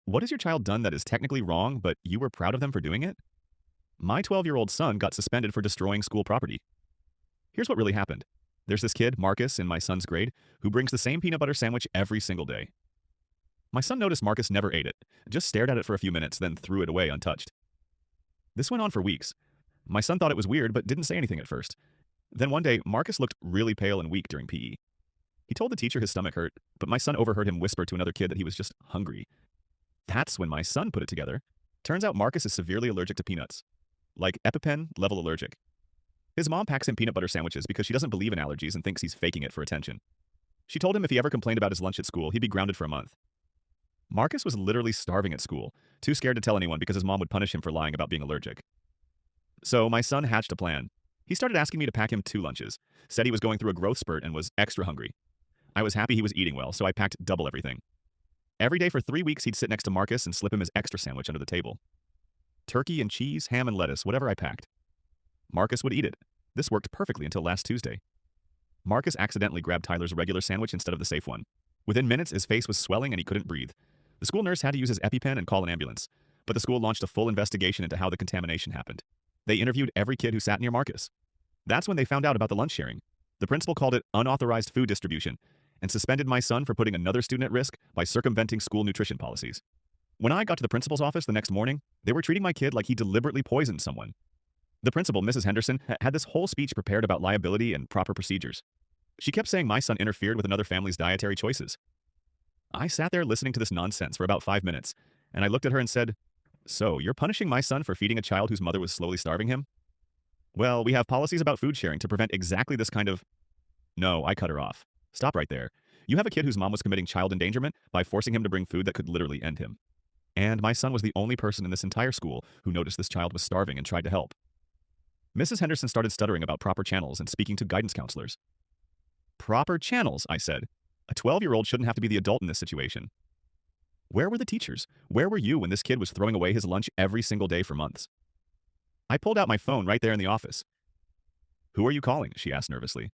What has your child done that is technically wrong, but you were proud of them for doing it? My 12-year-old son got suspended for destroying school property. Here's what really happened. There's this kid, Marcus, in my son's grade, who brings the same peanut butter sandwich every single day. My son noticed Marcus never ate it, just stared at it for a few minutes, then threw it away untouched. This went on for weeks. My son thought it was weird, but didn't say anything at first. Then one day, Marcus looked really pale and weak during PE. He told the teacher his stomach hurt, but my son overheard him whisper to another kid that he was just hungry. That's when my son put it together. Turns out Marcus is severely allergic to peanuts. Like EpiPen level allergic. His mom packs him peanut butter sandwiches because she doesn't believe in allergies and thinks he's faking it for attention. She told him if he ever complained about his lunch at school, he'd be grounded for a month. Marcus was literally starving at school, too scared to tell anyone because his mom would punish him for lying about being allergic. So my son hatched a plan. He started asking me to pack him 2 lunches, said he was going through a growth spurt and was extra hungry. I was happy he was eating well, so I packed double everything. Every day for 3 weeks, he'd sit next to Marcus and slip him his extra sandwich under the table. Turkey and cheese, ham and lettuce, whatever I packed. Marcus would eat it. This worked perfectly until last Tuesday. Marcus accidentally grabbed Tyler's regular sandwich instead of the safe one. Within minutes, his face was swelling and he couldn't breathe. The school nurse had to use his EpiPen and call an ambulance, but the school launched a full investigation into how the contamination happened. They interviewed every kid who sat near Marcus. That's when they found out about the lunch sharing. The principal called it unauthorized food distribution and suspended my son for putting another student at risk by circumventing school nutrition policies. When I got to the principal's office the next morning, they were treating my kid like he deliberately poisoned someone. The principal, Mrs. Henderson, had this whole speech prepared about liability and proper procedures. She kept saying my son interfered with another family's dietary choices. I sat there listening to this nonsense for about 5 minutes, and I looked at her and said, "So, you're punishing my son for feeding a child whose mother was slowly starving him?" "Well, we have policies about food sharing to prevent exactly this kind of—" No, I cut her off. Stop right there. You have a kid whose mom was committing child endangerment by forcing him to bring food that could literally end him. And my son was the only person in this entire school who noticed this child was starving and tried to help. Mrs. Henderson started stuttering about proper channels and speaking to guidance counselors. Proper channels, I said. A 12-year-old shouldn't have to be the adult in this situation. Where were the teachers? Where were you when this kid was throwing away his lunch every single day for months? I pulled out my phone right there in the office. Who are you calling? She asked nervously.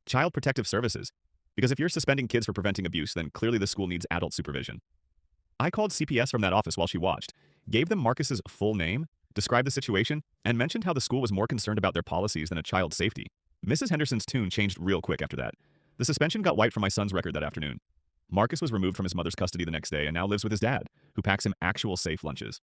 Child Protective Services. Because if you're suspending kids for preventing abuse, then clearly the school needs adult supervision. I called CPS from that office while she watched, gave them Marcus's full name, described the situation, and mentioned how the school was more concerned about their policies than a child's safety. Mrs. Henderson's tune changed real quick after that. The suspension got wiped from my son's record that afternoon. Marcus was removed from his mother's custody the next day and now lives with his dad, who packs him actual safe lunches.